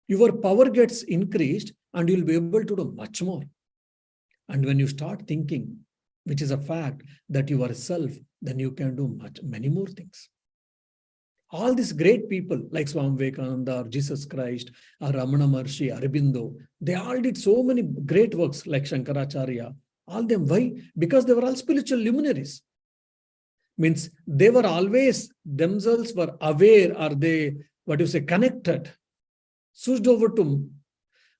your power gets increased and you'll be able to do much more. And when you start thinking, which is a fact, that you are self, then you can do many more things. All these great people like Swami Vivekananda or Jesus Christ or Ramana Maharshi, Aurobindo, they all did so many great works like Shankaracharya. All them, why? Because they were all spiritual luminaries. Means they were always, themselves were aware, or they, connected, switched over to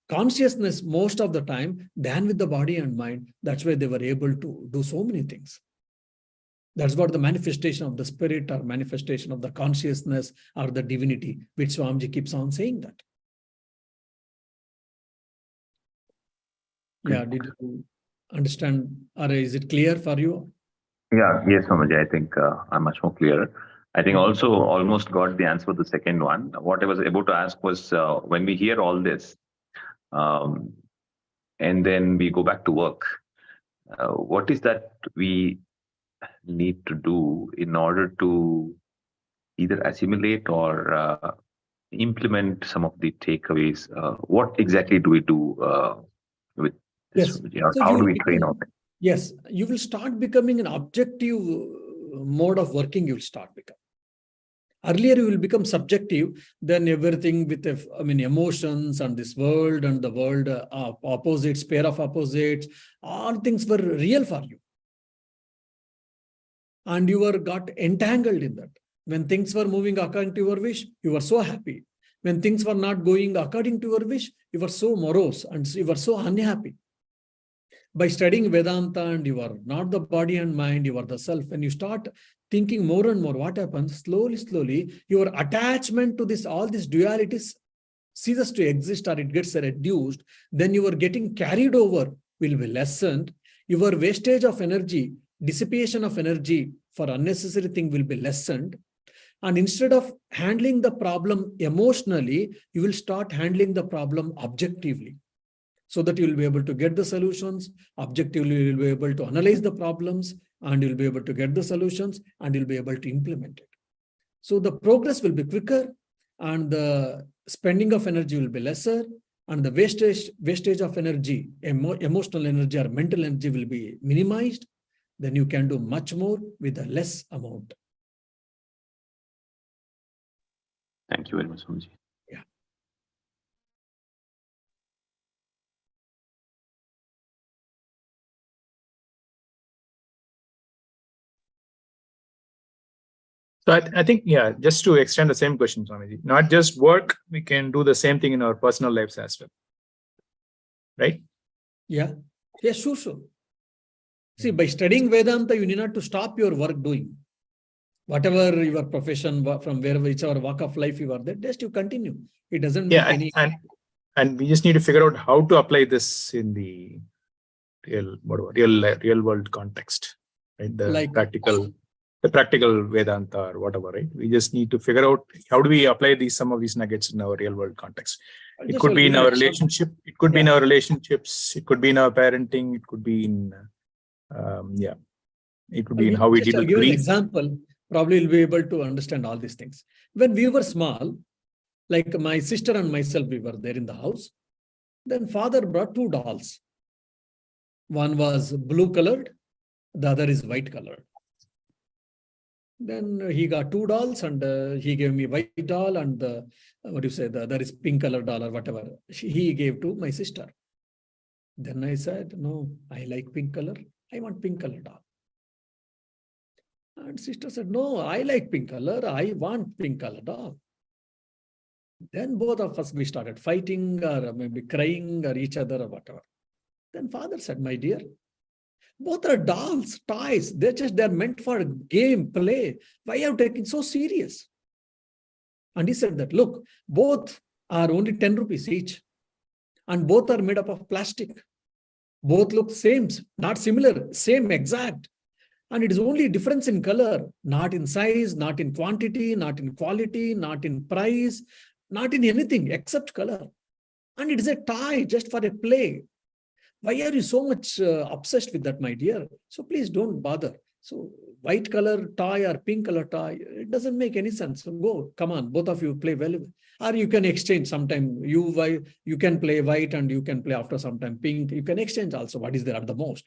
consciousness most of the time than with the body and mind. That's why they were able to do so many things. That's what the manifestation of the spirit or manifestation of the consciousness or the divinity, which Swamiji keeps on saying that. Yeah, did you understand, or is it clear for you? Yeah, yes, Swamiji, I think I'm much more clearer. I think also almost got the answer for the second one. What I was able to ask was, when we hear all this, and then we go back to work, what is that we need to do in order to either assimilate or implement some of the takeaways? What exactly do we do with this? Yes. How do we train on it? Yes, you will start becoming an objective mode of working. You will start becoming. Earlier, you will become subjective. Then everything with emotions and this world and the world opposites, pair of opposites, all things were real for you. And you were got entangled in that. When things were moving according to your wish, you were so happy. When things were not going according to your wish, you were so morose and you were so unhappy. By studying Vedanta, and you are not the body and mind, you are the self. When you start thinking more and more, what happens? Slowly, your attachment to all these dualities ceases to exist, or it gets reduced. Then you are getting carried over, will be lessened. Your wastage of energy, dissipation of energy for unnecessary thing will be lessened. And instead of handling the problem emotionally, you will start handling the problem objectively, so that you will be able to get the solutions. Objectively, you will be able to analyze the problems, and you will be able to get the solutions, and you'll be able to implement it. So the progress will be quicker, and the spending of energy will be lesser, and the wastage of energy, emotional energy or mental energy, will be minimized. Then you can do much more with a less amount. Thank you very much, Swamiji. Yeah. So I think, just to extend the same question, Swamiji, not just work, we can do the same thing in our personal lives as well. Right? Yeah, sure. See, by studying Vedanta, you need not to stop your work doing. Whatever your profession, from whichever walk of life you are there, just you continue. It doesn't make any... And we just need to figure out how to apply this in the real world context, right? The practical. the practical Vedanta or whatever, right? We just need to figure out how do we apply some of these nuggets in our real world context. It could be in our relationship. It could be in our relationships. It could be in our parenting. It could be in, it could be in how we deal with grief. I'll give an grief. example. Probably you'll be able to understand all these things. When we were small, like my sister and myself, we were there in the house. Then father brought 2 dolls. One was blue colored, the other is white colored. Then he got 2 dolls and he gave me white doll and the other is pink colored doll or whatever. He gave to my sister. Then I said, no, I like pink color. I want pink color doll. And sister said, no, I like pink color. I want pink color doll. Then both of us, we started fighting or maybe crying or each other or whatever. Then father said, my dear, both are dolls, toys. They're meant for game, play. Why are you taking so serious? And he said that, look, both are only 10 rupees each. And both are made up of plastic. Both look same, not similar, same exact. And it is only difference in color, not in size, not in quantity, not in quality, not in price, not in anything except color. And it is a toy just for a play. Why are you so much obsessed with that, my dear? So please don't bother. So white color toy or pink color toy, it doesn't make any sense. So go, come on, both of you play well. Or you can exchange sometime. You can play white and you can play after some time pink. You can exchange also what is there at the most.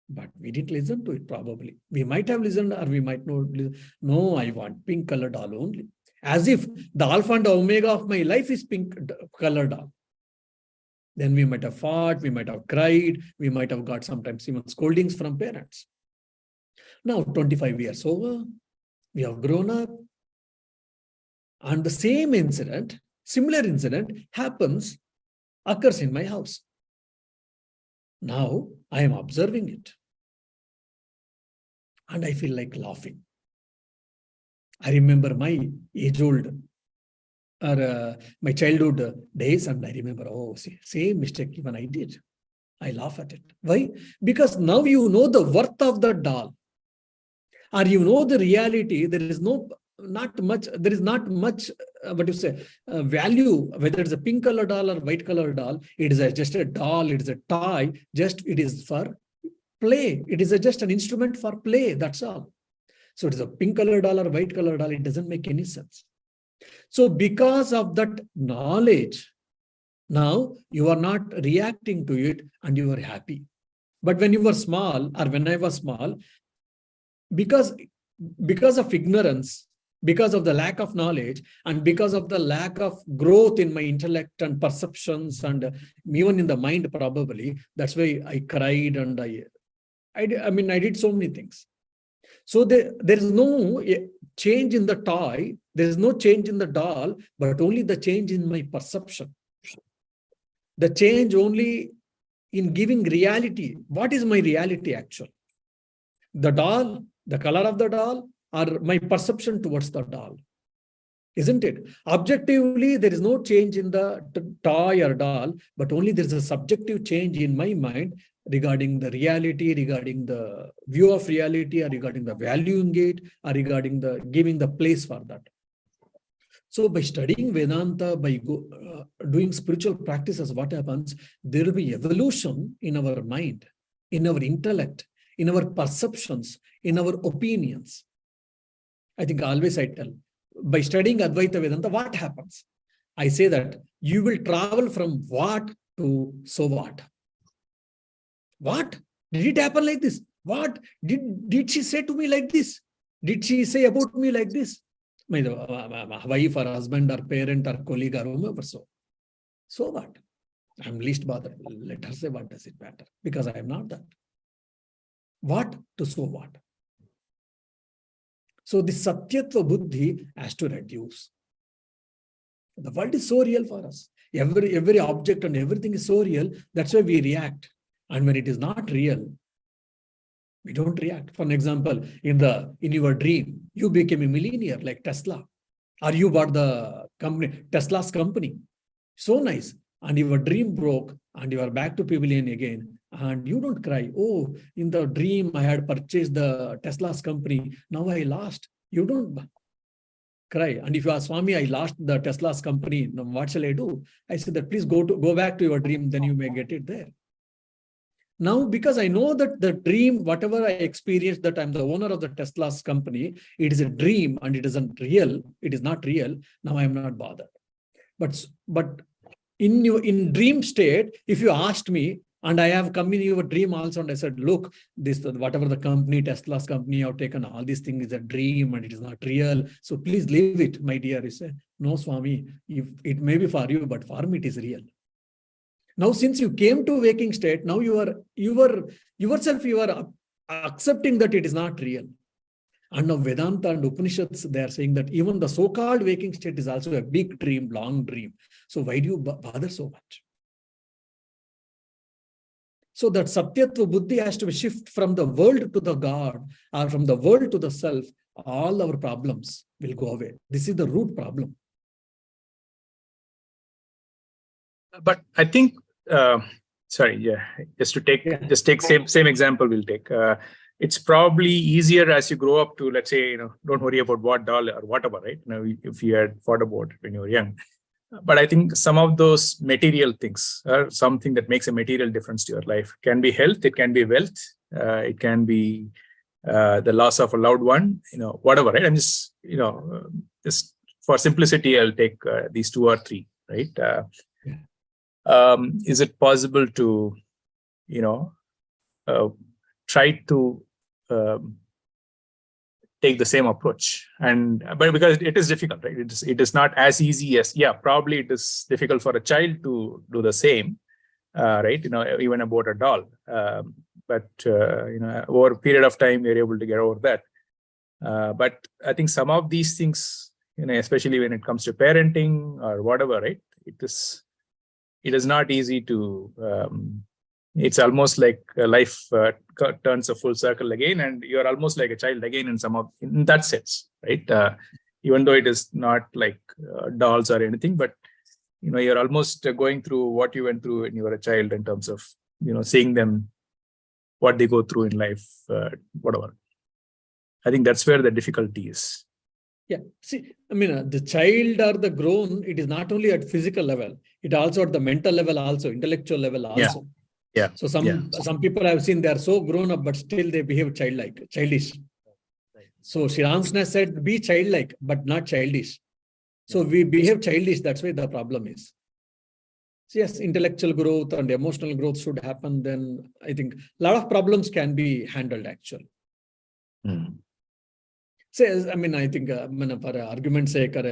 But we didn't listen to it probably. We might have listened or we might not listen. No, I want pink color doll only. As if the alpha and omega of my life is pink color doll. Then we might have fought, we might have cried, we might have got sometimes even scoldings from parents. Now 25 years over, we have grown up. And the same incident, similar incident occurs in my house. Now I am observing it. And I feel like laughing. I remember my age-old or my childhood days, and I remember, oh, see, same mistake even I did. I laugh at it. Why? Because now you know the worth of the doll. Or you know the reality, there is not much value, whether it's a pink color doll or white color doll. It is just a doll, it is a toy, it is for play. It is just an instrument for play, that's all. So it is a pink color doll or white color doll, it doesn't make any sense. So because of that knowledge, now you are not reacting to it and you are happy. But when you were small, or when I was small, because of ignorance, because of the lack of knowledge, and because of the lack of growth in my intellect and perceptions, and even in the mind probably, that's why I cried and I did so many things. So there is no change in the toy, there is no change in the doll, but only the change in my perception. The change only in giving reality. What is my reality actually? The doll, the color of the doll, or my perception towards the doll? Isn't it? Objectively, there is no change in the toy or doll, but only there is a subjective change in my mind regarding the reality, regarding the view of reality, or regarding the valuing it, or regarding the giving the place for that. So by studying Vedanta, by doing spiritual practices, what happens? There will be evolution in our mind, in our intellect, in our perceptions, in our opinions. I think always I tell, by studying Advaita Vedanta, what happens? I say that you will travel from what to so what. What? Did it happen like this? What? Did she say to me like this? Did she say about me like this? My wife or husband or parent or colleague or whomever so. So what? I'm least bothered. Let her say what does it matter? Because I am not that. What to so what? So the Satyatva Buddhi has to reduce. The world is so real for us. Every object and everything is so real. That's why we react. And when it is not real, we don't react. For an example, in your dream, you became a millionaire like Tesla, or you bought the company, Tesla's company. So nice. And your dream broke and you are back to pavilion again. And you don't cry. Oh, in the dream, I had purchased the Tesla's company. Now I lost. You don't cry. And if you ask Swami, I lost the Tesla's company, now what shall I do? I said that please go back to your dream, then you may get it there. Now, because I know that the dream, whatever I experienced, that I'm the owner of the Tesla's company, it is a dream and it isn't real. It is not real. Now I am not bothered. But in dream state, if you asked me, and I have come in your dream also, and I said, look, this whatever the company, Tesla's company, have taken, all these things is a dream and it is not real. So please leave it, my dear. You say, no, Swami, if it may be for you, but for me it is real. Now, since you came to waking state, now you are accepting that it is not real. And now Vedanta and Upanishads, they are saying that even the so-called waking state is also a big dream, long dream. So why do you bother so much? So that Satyatva Buddhi has to shift from the world to the God, or from the world to the self. All our problems will go away. This is the root problem. But I think, just take same example we'll take. It's probably easier as you grow up to, let's say, don't worry about what doll or whatever, right? If you had thought about it when you were young. But I think some of those material things are something that makes a material difference to your life. It can be health, it can be wealth, it can be the loss of a loved one, whatever, right? I'm just, just for simplicity, I'll take these 2 or 3, right? Is it possible to, try to take the same approach? But because it is difficult, right? It is not as easy as, probably it is difficult for a child to do the same, right? Even about a doll. But over a period of time, we're able to get over that. But I think some of these things, especially when it comes to parenting or whatever, right? It is not easy to, it's almost like life turns a full circle again, and you're almost like a child again in that sense, right? Even though it is not like dolls or anything, but you're almost going through what you went through when you were a child in terms of seeing them, what they go through in life, whatever. I think that's where the difficulty is. Yeah. See, the child or the grown, it is not only at physical level, it also at the mental level, also intellectual level, also. Yeah. So some people I've seen, they are so grown up, but still they behave childish. So Sri Ramakrishna said, be childlike, but not childish. So we behave childish. That's why the problem is. So yes, intellectual growth and emotional growth should happen. Then I think a lot of problems can be handled actually. So, I think for argument's sake, or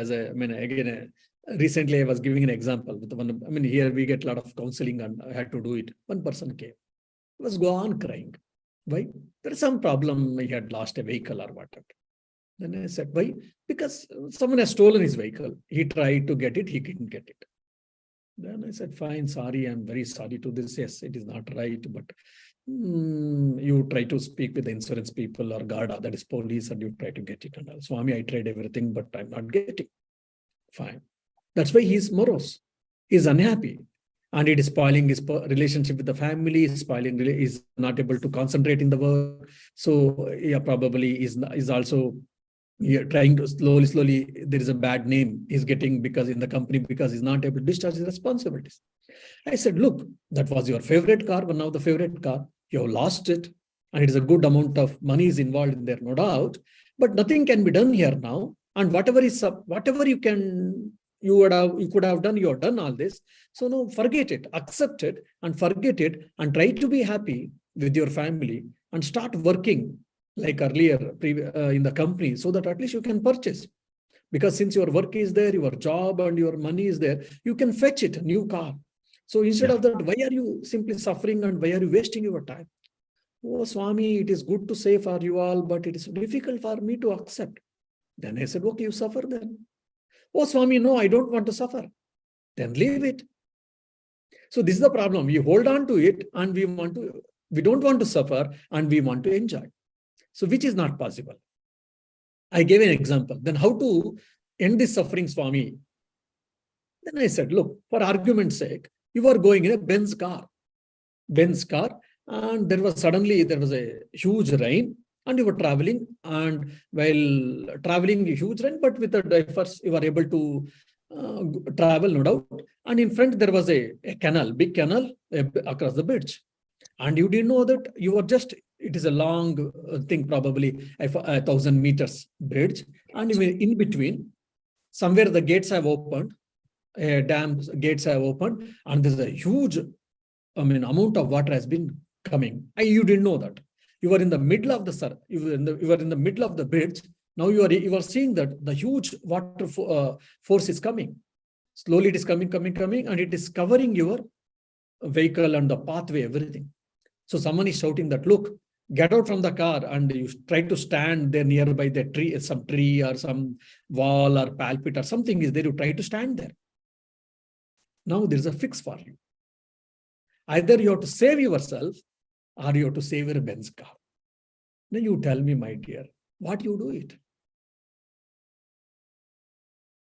recently I was giving an example with one. Here we get a lot of counseling and I had to do it. One person came, he was go on crying. Why? There is some problem. He had lost a vehicle or whatever. Then I said, why? Because someone has stolen his vehicle. He tried to get it. He couldn't get it. Then I said, fine, sorry. I'm very sorry to this. Yes, it is not right. But you try to speak with the insurance people or guard, that is police, and you try to get it. And Swami, I tried everything, but I'm not getting. Fine. That's why he's morose. He's unhappy. And it is spoiling his relationship with the family, is not able to concentrate in the work. So probably is also trying to slowly, there is a bad name he's getting because in the company, because he's not able to discharge his responsibilities. I said, look, that was your favorite car, but now the favorite car, you have lost it. And it is a good amount of money is involved in there, no doubt. But nothing can be done here now. And whatever you could have done, you have done all this. So no, forget it, accept it and forget it and try to be happy with your family and start working like earlier in the company so that at least you can purchase. Because since your work is there, your job and your money is there, you can fetch it, a new car. So instead of that, why are you simply suffering and why are you wasting your time? Oh, Swami, it is good to say for you all, but it is difficult for me to accept. Then I said, okay, you suffer then. Oh, Swami, no, I don't want to suffer. Then leave it. So this is the problem. We hold on to it and we don't want to suffer and we want to enjoy. So which is not possible. I gave an example. Then how to end this suffering, Swami? Then I said, look, for argument's sake, you are going in a Benz car. And there was a huge rain, and you were traveling, and while traveling a huge rain, but with the efforts you were able to travel, no doubt. And in front there was a canal, big canal across the bridge. And you didn't know that you were it is a long thing, probably 1,000 meters bridge. And in between, somewhere the gates have opened, dams gates have opened, and there's a huge, amount of water has been coming. You didn't know that. You were in the middle of you were in the middle of the bridge. Now you are seeing that the huge water force is coming. Slowly it is coming, and it is covering your vehicle and the pathway, everything. So someone is shouting that, look, get out from the car, and you try to stand there nearby the tree, some tree or some wall or pulpit or something is there. You try to stand there. Now there is a fix for you. Either you have to save yourself or you have to save your Benz car. Now you tell me, my dear, what you do it?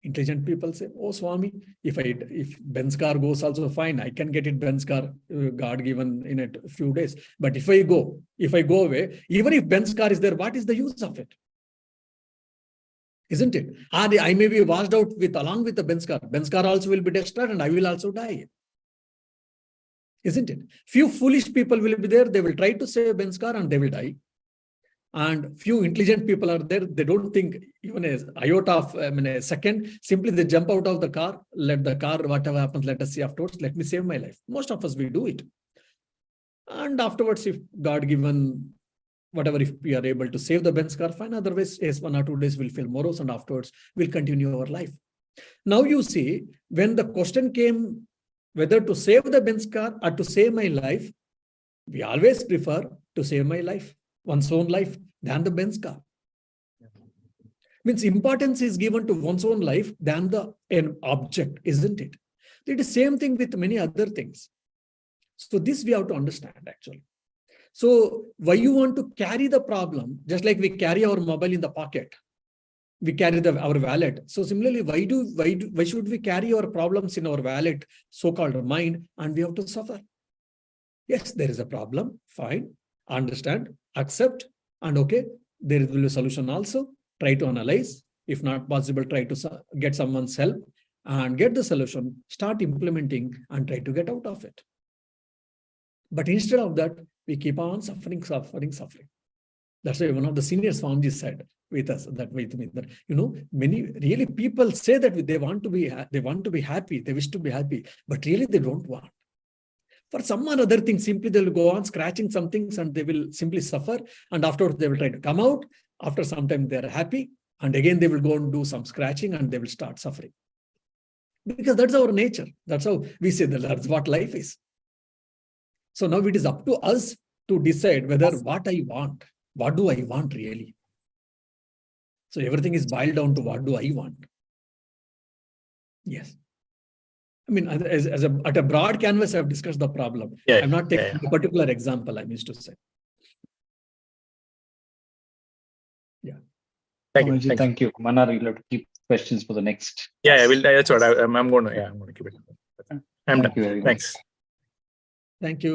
Intelligent people say, oh Swami, if Benz car goes also fine, I can get it Benz car, God given in a few days. But if I go away, even if Benz car is there, what is the use of it? Isn't it? I may be washed out along with the Benz car. Benz car also will be destroyed and I will also die. Isn't it? Few foolish people will be there. They will try to save Benz car and they will die. And few intelligent people are there. They don't think even a iota of a second. Simply they jump out of the car. Let the car, whatever happens, let us see afterwards. Let me save my life. Most of us, we do it. And afterwards, if God given whatever, if we are able to save the Benz car, fine. Otherwise, yes, 1 or 2 days we'll feel morose, and afterwards we'll continue our life. Now you see, when the question came whether to save the Benz car or to save my life, we always prefer to save my life, one's own life, than the Benz car. Means importance is given to one's own life than an object, isn't it? It is same thing with many other things. So this we have to understand actually. So why you want to carry the problem, just like we carry our mobile in the pocket, we carry our wallet. So similarly, why should we carry our problems in our wallet, so-called mind, and we have to suffer? Yes, there is a problem. Fine. Understand, accept, and okay, there will be a solution also. Try to analyze. If not possible, try to get someone's help and get the solution, start implementing and try to get out of it. But instead of that, we keep on suffering. That's why one of the senior Swamijis said with me that, many really people say that they want to be happy, they wish to be happy, but really they don't want. For some or other thing, simply they will go on scratching some things and they will simply suffer. And afterwards, they will try to come out. After some time, they are happy. And again, they will go and do some scratching and they will start suffering. Because that's our nature. That's how we say that that's what life is. So now it is up to us to decide whether what I want, what do I want really? So everything is boiled down to what do I want? Yes. I mean, at a broad canvas, I've discussed the problem. Yeah, I'm not taking a particular example, I used to say. Yeah. Thank you. Thank you. Manar, you'll have to keep questions for the next. Yeah, that's what I'm going to keep it. I'm done. Thank you very much. Thanks. Thank you.